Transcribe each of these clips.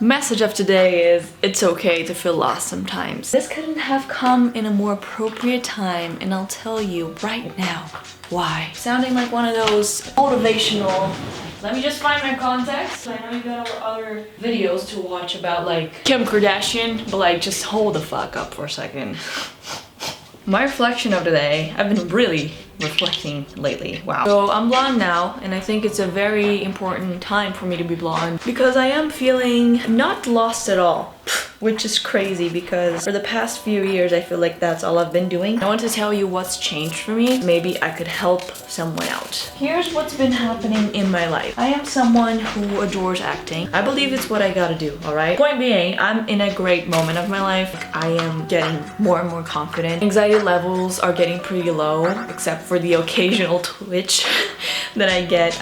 Message of today is it's okay to feel lost sometimes. This couldn't have come in a more appropriate time, and I'll tell you right now why. Sounding like one of those motivational, let me just find my context. I know you got other videos to watch about like Kim Kardashian, but like just hold the fuck up for a second. My reflection of the day, I've been really reflecting lately, wow. So I'm blonde now, and I think it's a very important time for me to be blonde because I am feeling not lost at all. Which is crazy because for the past few years I feel like that's all I've been doing. I want to tell you what's changed for me. Maybe I could help someone out. Here's what's been happening in my life. I am someone who adores acting. I believe it's what I gotta do, alright? Point being, I'm in a great moment of my life. I am getting more and more confident. Anxiety levels are getting pretty low, except for the occasional twitch that I get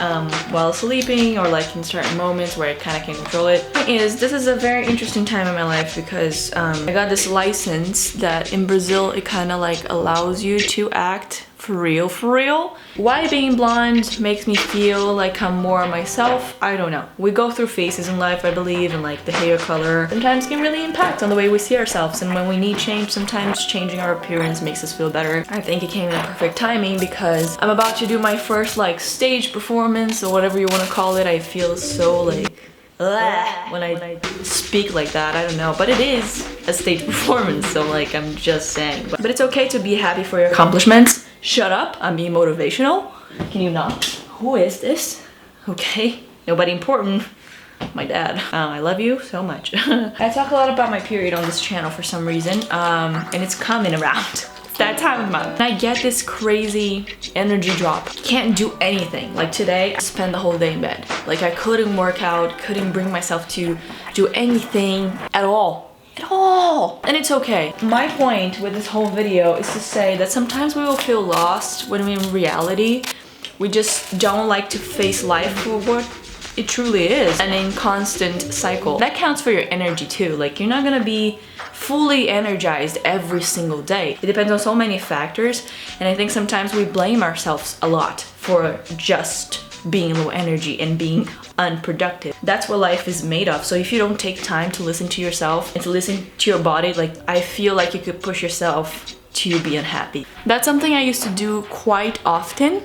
while sleeping or like in certain moments where I kind of can't control it. This is a very interesting time in my life because I got this license that in Brazil it kind of like allows you to act for real. Why being blonde makes me feel like I'm more myself, I don't know. We go through phases in life, I believe, and like the hair color sometimes can really impact on the way we see ourselves, and when we need change, sometimes changing our appearance makes us feel better. I think it came in perfect timing because I'm about to do my first like stage performance or whatever you want to call it. I feel so like when I speak like that, I don't know, but it is a stage performance, so like I'm just saying. But it's okay to be happy for your accomplishments. Shut up, I'm being motivational. Can you not? Who is this? Okay, nobody important. My dad. I love you so much. I talk a lot about my period on this channel for some reason, and it's coming around. That time of month. And I get this crazy energy drop. Can't do anything. Like today, I spent the whole day in bed. Like I couldn't work out, couldn't bring myself to do anything at all. And it's okay. My point with this whole video is to say that sometimes we will feel lost when in reality we just don't like to face life for what it truly is, and in constant cycle. That counts for your energy too. Like you're not gonna be fully energized every single day. It depends on so many factors, and I think sometimes we blame ourselves a lot for just being low energy and being unproductive. That's what life is made of. So if you don't take time to listen to yourself and to listen to your body, like I feel like you could push yourself to be unhappy. That's something I used to do quite often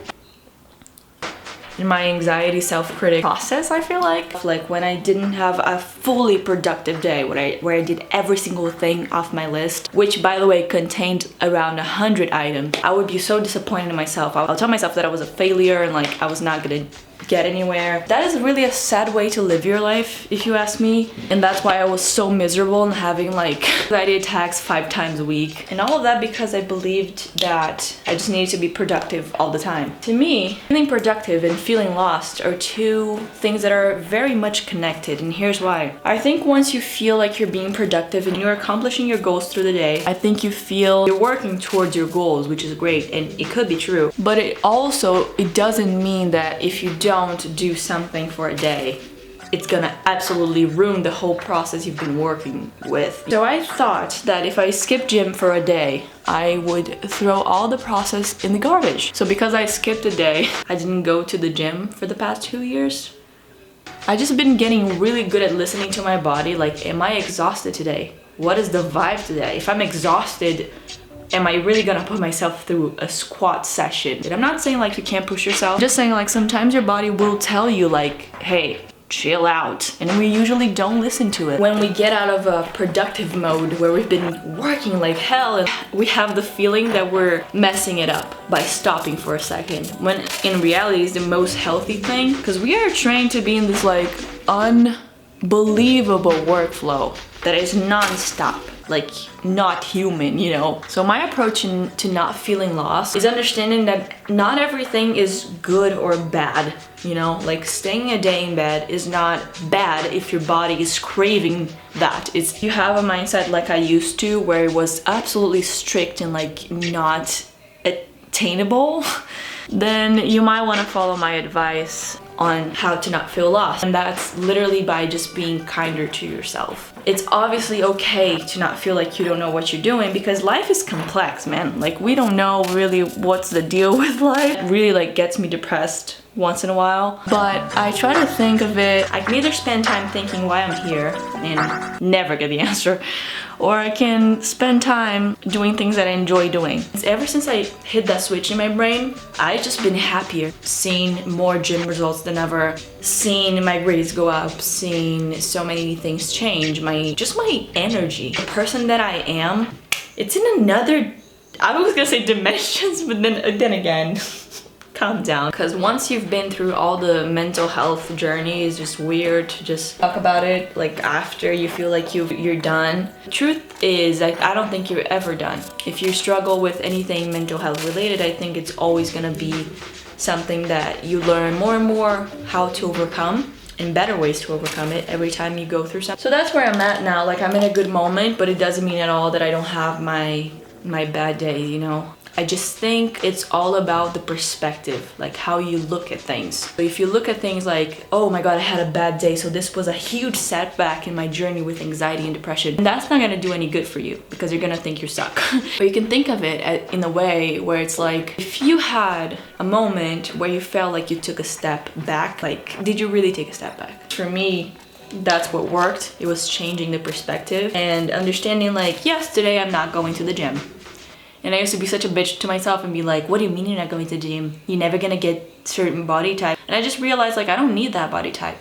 in my anxiety self-critic process. I feel like when I didn't have a fully productive day where I did every single thing off my list, which by the way contained around 100 items, I would be so disappointed in myself. I'll tell myself that I was a failure and like I was not gonna get anywhere. That is really a sad way to live your life, if you ask me. And that's why I was so miserable and having like anxiety attacks 5 times a week. And all of that because I believed that I just needed to be productive all the time. To me, feeling productive and feeling lost are two things that are very much connected, and here's why. I think once you feel like you're being productive and you're accomplishing your goals through the day, I think you feel you're working towards your goals, which is great, and it could be true. But it doesn't mean that if you don't do something for a day, it's gonna absolutely ruin the whole process you've been working with. So I thought that if I skipped gym for a day, I would throw all the process in the garbage. So because I skipped a day, I didn't go to the gym for the past 2 years. I just been getting really good at listening to my body. Like, am I exhausted today? What is the vibe today? If I'm exhausted, am I really gonna put myself through a squat session? And I'm not saying like you can't push yourself. I'm just saying like sometimes your body will tell you like, hey, chill out. And we usually don't listen to it. When we get out of a productive mode where we've been working like hell, and we have the feeling that we're messing it up by stopping for a second. When in reality it's the most healthy thing, because we are trained to be in this like unbelievable workflow that is non-stop. Like not human, you know. So my approach to not feeling lost is understanding that not everything is good or bad, you know. Like staying a day in bed is not bad if your body is craving that. It's you have a mindset like I used to where it was absolutely strict and like not attainable, then you might want to follow my advice on how to not feel lost. And that's literally by just being kinder to yourself. It's obviously okay to not feel like you don't know what you're doing, because life is complex, man. Like, we don't know really what's the deal with life. It really like gets me depressed once in a while. But I try to think of it, I can either spend time thinking why I'm here and never get the answer, or I can spend time doing things that I enjoy doing. Ever since I hit that switch in my brain, I've just been happier. Seeing more gym results than ever, seeing my grades go up, seeing so many things change, just my energy. The person that I am, it's in another, I was gonna say dimensions, but then again, calm down. Because once you've been through all the mental health journey, it's just weird to just talk about it like after you feel like you're done. The truth is, I don't think you're ever done. If you struggle with anything mental health related, I think it's always gonna be something that you learn more and more how to overcome, and better ways to overcome it every time you go through something. So that's where I'm at now. Like, I'm in a good moment, but it doesn't mean at all that I don't have my bad days, you know? I just think it's all about the perspective, like how you look at things. So if you look at things like, oh my god, I had a bad day, so this was a huge setback in my journey with anxiety and depression, that's not gonna do any good for you, because you're gonna think you're stuck. But you can think of it in a way where it's like, if you had a moment where you felt like you took a step back, like, did you really take a step back? For me, that's what worked. It was changing the perspective and understanding like, yes, today I'm not going to the gym. And I used to be such a bitch to myself and be like, what do you mean you're not going to the gym? You're never gonna get certain body type. And I just realized like, I don't need that body type.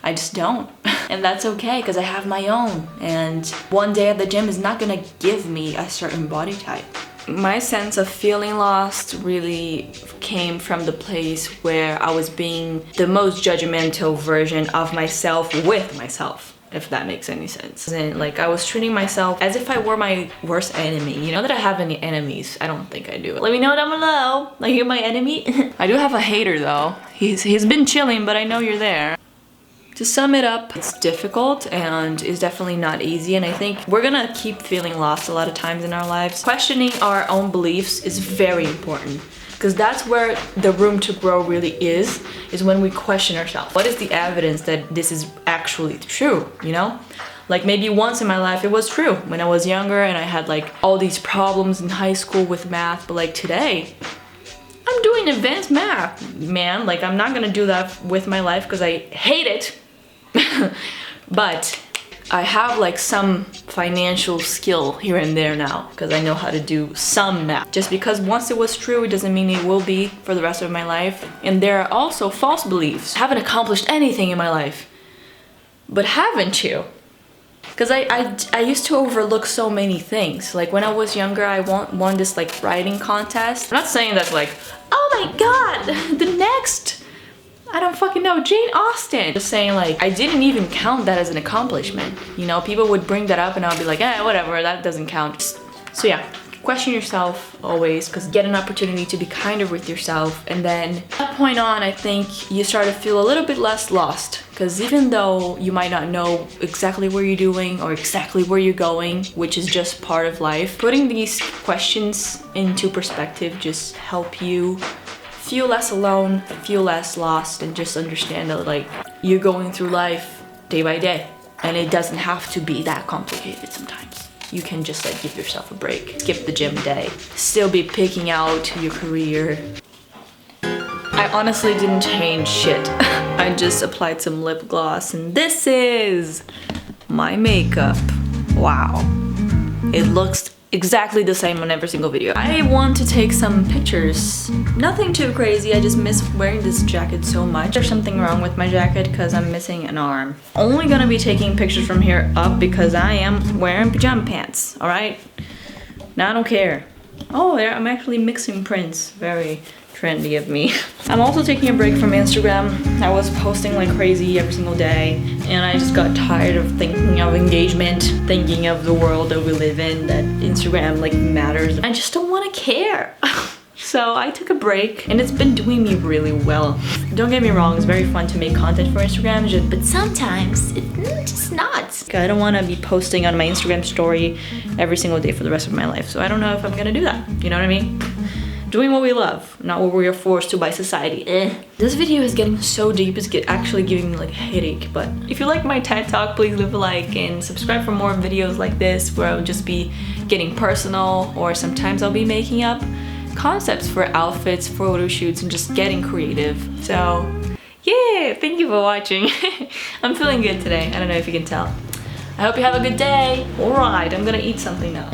I just don't. And that's okay, because I have my own. And one day at the gym is not gonna give me a certain body type. My sense of feeling lost really came from the place where I was being the most judgmental version of myself with myself, if that makes any sense. And like, I was treating myself as if I were my worst enemy. You know that I have any enemies? I don't think I do. Let me know down below. Like, you're my enemy? I do have a hater though. He's been chilling, but I know you're there. To sum it up, it's difficult and is definitely not easy, and I think we're gonna keep feeling lost a lot of times in our lives. Questioning our own beliefs is very important, because that's where the room to grow really is when we question ourselves. What is the evidence that this is actually true, you know? Like, maybe once in my life it was true when I was younger and I had like all these problems in high school with math, but like today, I'm doing advanced math, man. Like, I'm not gonna do that with my life because I hate it. But I have like some financial skill here and there now, because I know how to do some math. Just because once it was true, it doesn't mean it will be for the rest of my life. And there are also false beliefs. I haven't accomplished anything in my life. But haven't you? Because I used to overlook so many things. Like, when I was younger, I won this like writing contest. I'm not saying that's like, oh my god, the next, I don't fucking know, Jane Austen. Just saying like, I didn't even count that as an accomplishment. You know, people would bring that up and I'll be like, eh, whatever, that doesn't count. So yeah, question yourself always, because get an opportunity to be kinder with yourself. And then from that point on, I think you start to feel a little bit less lost. Because even though you might not know exactly what you're doing or exactly where you're going, which is just part of life, putting these questions into perspective just help you feel less alone, feel less lost, and just understand that like, you're going through life day by day, and it doesn't have to be that complicated sometimes. You can just like give yourself a break, skip the gym day, still be picking out your career. I honestly didn't change shit. I just applied some lip gloss, and this is my makeup. Wow. It looks exactly the same on every single video. I want to take some pictures. Nothing too crazy, I just miss wearing this jacket so much. There's something wrong with my jacket because I'm missing an arm. Only gonna be taking pictures from here up because I am wearing pajama pants, alright? Now I don't care. Oh, I'm actually mixing prints. Very trendy of me. I'm also taking a break from Instagram. I was posting like crazy every single day, and I just got tired of thinking of engagement, thinking of the world that we live in, that Instagram like matters. I just don't want to care. So I took a break, and it's been doing me really well. Don't get me wrong, it's very fun to make content for Instagram, but sometimes it's just not. I don't want to be posting on my Instagram story every single day for the rest of my life, so I don't know if I'm gonna do that. You know what I mean? doing what we love, not what we are forced to by society. This video is getting so deep, it's actually giving me like a headache. But if you like my TED Talk, please leave a like and subscribe for more videos like this, where I'll just be getting personal, or sometimes I'll be making up concepts for outfits, photo shoots, and just getting creative. So yeah, thank you for watching. I'm feeling good today. I don't know if you can tell. I hope you have a good day. Alright, I'm gonna eat something now.